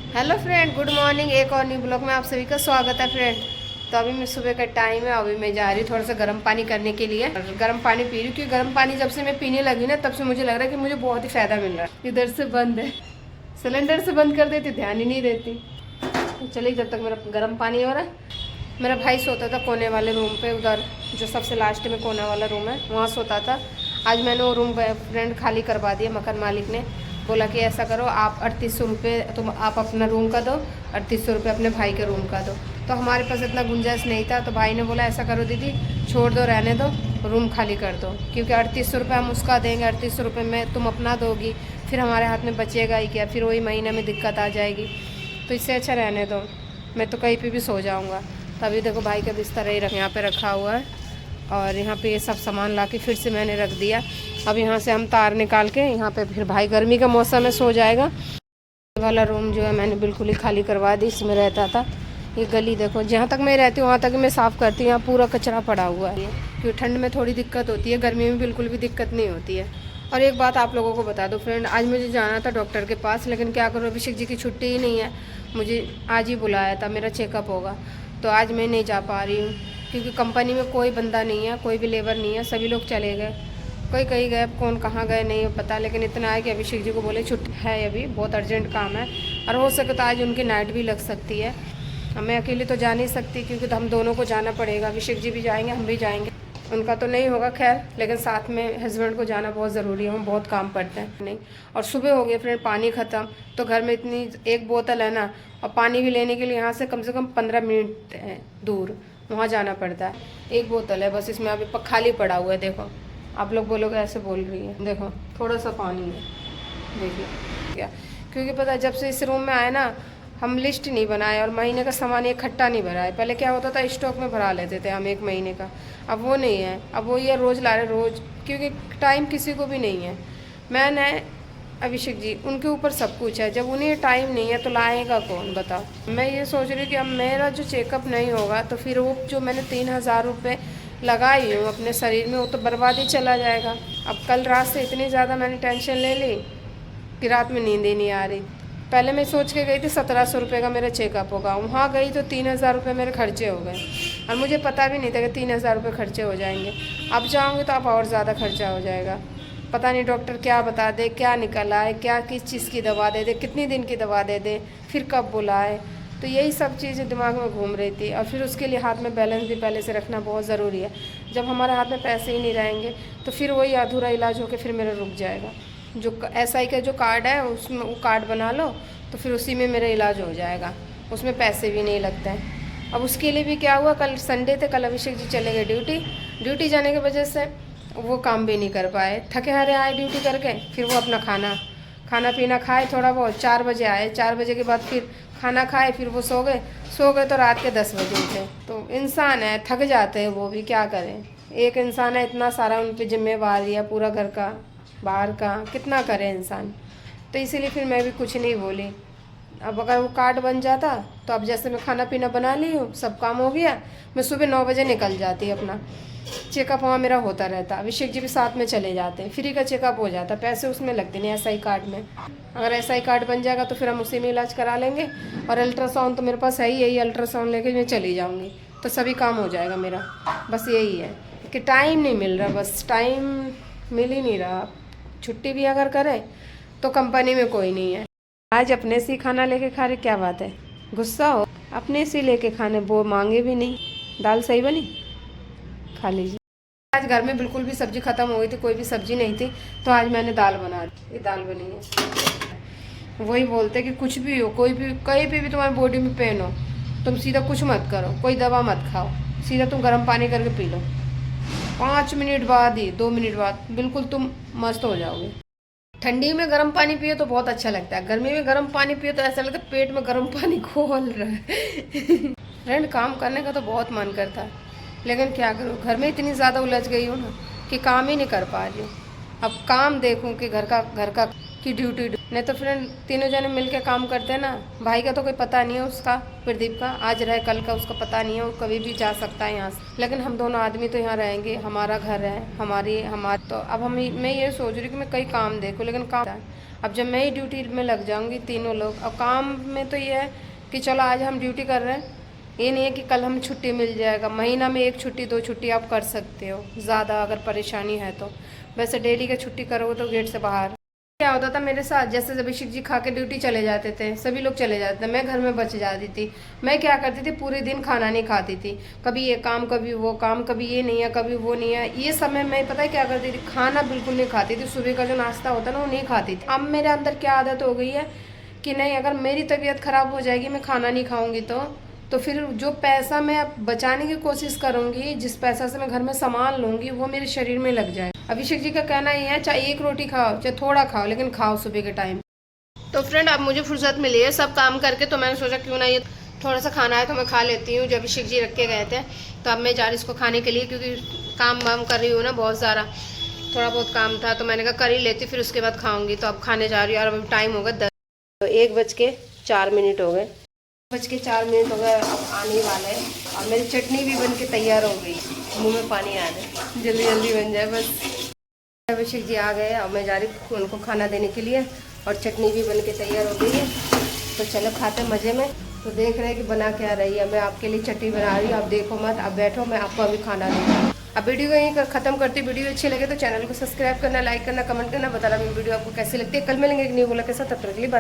Hello friend, good morning. एक और new blog में आप सभी का स्वागत है फ्रेंड। तो अभी मैं सुबह का टाइम है, अभी मैं जा रही हूँ थोड़ा सा गर्म पानी करने के लिए। गर्म पानी पी रही हूँ क्योंकि गर्म पानी जब से मैं पीने लगी ना तब से मुझे लग रहा है कि मुझे बहुत ही फ़ायदा मिल रहा है। इधर से बंद है, सिलेंडर से बंद कर देती, ध्यान ही नहीं देती। तो चलिए, जब तक मेरा गर्म पानी हो रहा है। मेरा भाई सोता था कोने वाले रूम पे, उधर जो सबसे लास्ट में कोना वाला रूम है वहाँ सोता था। आज मैंने वो रूम फ्रेंड खाली करवा दिया। मकान मालिक ने बोला कि ऐसा करो, आप 3800 रुपये तुम आप अपना रूम का दो, 3800 रुपये अपने भाई के रूम का दो। तो हमारे पास इतना गुंजाइश नहीं था, तो भाई ने बोला ऐसा करो दीदी, छोड़ दो, रहने दो, रूम खाली कर दो, क्योंकि 3800 रुपये हम उसका देंगे, 3800 रुपये में तुम अपना दोगी, फिर हमारे हाथ में बचेगा ही क्या, फिर वही महीने में दिक्कत आ जाएगी। तो इससे अच्छा रहने दो, मैं तो कहीं पे भी सो जाऊँगा। तभी देखो भाई का बिस्तर ही यहाँ पे रखा हुआ है, और यहाँ पे ये सब सामान ला के फिर से मैंने रख दिया। अब यहाँ से हम तार निकाल के यहाँ पे फिर भाई, गर्मी का मौसम में सो जाएगा। ये वाला रूम जो है मैंने बिल्कुल ही खाली करवा दी, इसमें रहता था। ये गली देखो, जहाँ तक मैं रहती हूँ वहाँ तक मैं साफ़ करती हूँ, यहाँ पूरा कचरा पड़ा हुआ है। क्योंकि ठंड में थोड़ी दिक्कत होती है, गर्मी में बिल्कुल भी दिक्कत नहीं होती है। और एक बात आप लोगों को बता दो फ्रेंड, आज मुझे जाना था डॉक्टर के पास, लेकिन क्या करूँ, अभिषेक जी की छुट्टी ही नहीं है। मुझे आज ही बुलाया था, मेरा चेकअप होगा, तो आज मैं नहीं जा पा रही हूँ क्योंकि कंपनी में कोई बंदा नहीं है, कोई भी लेबर नहीं है, सभी लोग चले गए। कोई कहीं गए, कौन कहाँ गए नहीं पता, लेकिन इतना है कि अभिषेक जी को बोले छुट्टी है, अभी बहुत अर्जेंट काम है, और हो सके तो आज उनकी नाइट भी लग सकती है। मैं अकेली तो जा नहीं सकती क्योंकि तो हम दोनों को जाना पड़ेगा। अभिषेक जी भी जाएंगे, हम भी जाएंगे, उनका तो नहीं होगा खैर, लेकिन साथ में हस्बैंड को जाना बहुत ज़रूरी है, हम बहुत काम पड़ते हैं नहीं। और सुबह हो गया फ्रेंड, पानी ख़त्म, तो घर में इतनी एक बोतल है ना, और पानी भी लेने के लिए यहाँ से कम 15 मिनट है दूर, वहाँ जाना पड़ता है। एक बोतल है बस, इसमें अभी खाली पड़ा हुआ है। देखो, आप लोग बोलोगे ऐसे बोल रही है, देखो थोड़ा सा पानी है, देखिए क्या। क्योंकि पता है, जब से इस रूम में आए ना, हम लिस्ट नहीं बनाए और महीने का सामान इकट्ठा नहीं भरा है। पहले क्या होता था, स्टॉक में भरा लेते थे हम एक महीने का, अब वो नहीं है। अब वो ये रोज़ ला रहे रोज़, क्योंकि टाइम किसी को भी नहीं है। मैंने अभिषेक जी, उनके ऊपर सब कुछ है, जब उन्हें टाइम नहीं है तो लाएगा कौन, बताओ। मैं ये सोच रही हूँ कि अब मेरा जो चेकअप नहीं होगा तो फिर वो जो मैंने 3000 रुपये लगाई हूँ अपने शरीर में, वो तो बर्बाद ही चला जाएगा। अब कल रात से इतनी ज़्यादा मैंने टेंशन ले ली कि रात में नींद ही नहीं आ रही। पहले मैं सोच के गई थी 1700 रुपये का मेरा चेकअप होगा, वहाँ गई तो 3000 रुपये मेरे खर्चे हो गए, और मुझे पता भी नहीं था कि 3000 रुपये खर्चे हो जाएंगे। अब जाऊँगी तो अब और ज़्यादा खर्चा हो जाएगा। पता नहीं डॉक्टर क्या बता दे, क्या निकल आए, क्या किस चीज़ की दवा दे दे, कितनी दिन की दवा दे दे, फिर कब बुलाए। तो यही सब चीज़ें दिमाग में घूम रही थी, और फिर उसके लिए हाथ में बैलेंस भी पहले से रखना बहुत ज़रूरी है। जब हमारे हाथ में पैसे ही नहीं रहेंगे तो फिर वही अधूरा इलाज होकर फिर मेरा रुक जाएगा। जो SI का जो कार्ड है उसमें वो कार्ड बना लो, तो फिर उसी में मेरा इलाज हो जाएगा, उसमें पैसे भी नहीं लगते हैं। अब उसके लिए भी क्या हुआ, कल संडे थे, कल अभिषेक जी चले गए ड्यूटी जाने की वजह से वो काम भी नहीं कर पाए, थके हारे आए ड्यूटी करके। फिर वो अपना खाना पीना खाए थोड़ा बहुत, 4 बजे आए, 4 बजे के बाद फिर खाना खाए, फिर वो सो गए तो रात के 10 बजे उठे। तो इंसान है, थक जाते हैं, वो भी क्या करें। एक इंसान है, इतना सारा उन पर जिम्मेवारी है, पूरा घर का बाहर का, कितना करे इंसान। तो इसीलिए फिर मैं भी कुछ नहीं बोली। अब अगर वो कार्ड बन जाता तो अब जैसे मैं खाना पीना बना ली हूँ, सब काम हो गया, मैं सुबह 9 बजे निकल जाती, अपना चेकअप वहाँ मेरा होता रहता। अभिषेक जी भी साथ में चले जाते, फ्री का चेकअप हो जाता, पैसे उसमें लगते नहीं SI कार्ड में। अगर SI कार्ड बन जाएगा तो फिर हम उसी में इलाज करा लेंगे, और अल्ट्रासाउंड तो मेरे पास है ही, यही अल्ट्रासाउंड लेके मैं चली जाऊँगी, तो सभी काम हो जाएगा मेरा। बस यही है कि टाइम नहीं मिल रहा, बस टाइम मिल ही नहीं रहा। छुट्टी भी अगर करें तो कंपनी में कोई नहीं है। आज अपने से ही खाना लेके खा रहे, क्या बात है, गुस्सा हो, अपने से लेके खाने, वो मांगे भी नहीं। दाल सही बनी, खा लीजिए। आज घर में बिल्कुल भी सब्जी खत्म हो गई थी, कोई भी सब्जी नहीं थी, तो आज मैंने दाल बना दी। ये दाल बनी है। वही बोलते कि कुछ भी हो, कोई भी कहीं पे भी तुम्हारी बॉडी में पेन हो, तुम सीधा कुछ मत करो, कोई दवा मत खाओ, सीधा तुम गर्म पानी करके पी लो, 5 मिनट बाद ही, 2 मिनट बाद बिल्कुल तुम मस्त हो जाओगे। ठंडी में गर्म पानी पियो तो बहुत अच्छा लगता है, गर्मी में गर्म पानी पियो तो ऐसा लगता है पेट में गर्म पानी खोल रहा है। फ्रेंड, काम करने का तो बहुत मन करता है, लेकिन क्या करूँ, घर में इतनी ज़्यादा उलझ गई हूँ ना कि काम ही नहीं कर पा रही हूँ। अब काम देखूँ कि घर का की ड्यूटी नहीं तो फ्रेंड तीनों जने मिल के काम करते हैं ना। भाई का तो कोई पता नहीं है, उसका प्रदीप का आज रहे कल का उसका पता नहीं है, वो कभी भी जा सकता है यहाँ से। लेकिन हम दोनों आदमी तो यहाँ रहेंगे, हमारा घर है, हमारे तो अब मैं ये सोच रही हूँ कि मैं कई काम देखूँ, लेकिन काम अब जब मैं ही ड्यूटी में लग जाऊँगी, तीनों लोग। अब काम में तो ये है कि चलो आज हम ड्यूटी कर रहे हैं, ये नहीं है कि कल हम छुट्टी मिल जाएगा। महीना में 1 छुट्टी 2 छुट्टी आप कर सकते हो, ज़्यादा अगर परेशानी है तो। वैसे डेली का छुट्टी करोगे तो गेट से बाहर। क्या होता था मेरे साथ, जैसे अभिषेक जी खा के ड्यूटी चले जाते थे, सभी लोग चले जाते थे, मैं घर में बच जाती थी। मैं क्या करती थी, पूरे दिन खाना नहीं खाती थी, कभी ये काम कभी वो काम, कभी ये नहीं है कभी वो नहीं है। ये समय मैं पता है क्या करती थी, खाना बिल्कुल नहीं खाती थी। सुबह का जो नाश्ता होता है ना वो नहीं खाती थी। अब मेरे अंदर क्या आदत हो गई है कि नहीं, अगर मेरी तबीयत खराब हो जाएगी, मैं खाना नहीं खाऊंगी तो फिर जो पैसा मैं बचाने की कोशिश करूंगी, जिस पैसा से मैं घर में सामान लूंगी, वो मेरे शरीर में लग जाए। अभिषेक जी का कहना ये है, चाहे 1 रोटी खाओ चाहे थोड़ा खाओ, लेकिन खाओ सुबह के टाइम। तो फ्रेंड अब मुझे फुर्सत मिली है सब काम करके, तो मैंने सोचा क्यों ना ये थोड़ा सा खाना है तो मैं खा लेती हूँ। जो अभिषेक जी रख के गए थे, तो अब मैं जा रही इसको खाने के लिए, क्योंकि काम वाम कर रही हूँ ना बहुत सारा, थोड़ा बहुत काम था तो मैंने कहा कर ही लेती, फिर उसके बाद खाऊंगी। तो अब खाने जा रही हूँ और अभी टाइम होगा 10, तो 1:04 हो गए, 1:04 हो गए, अब आने वाले हैं। और मेरी चटनी भी बन के तैयार हो गई, मुंह में पानी आ रहा है, जल्दी जल्दी बन जाए बस। अभिषेक जी आ गए, अब मैं जा रही हूँ उनको खाना देने के लिए, और चटनी भी बन के तैयार हो गई है। तो चलो खाते मज़े में। तो देख रहे हैं कि बना क्या रही है, मैं आपके लिए चटनी बना रही हूँ, आप देखो मत, आप बैठो, मैं आपको अभी खाना दूँगी। अब वीडियो यहीं ख़त्म करती। वीडियो अच्छी लगे तो चैनल को सब्सक्राइब करना, लाइक करना, कमेंट करना, बताना मेरी वीडियो आपको कैसी लगती है। कल मिलेंगे एक न्यू ब्लॉग के साथ, तब तक के लिए बाय।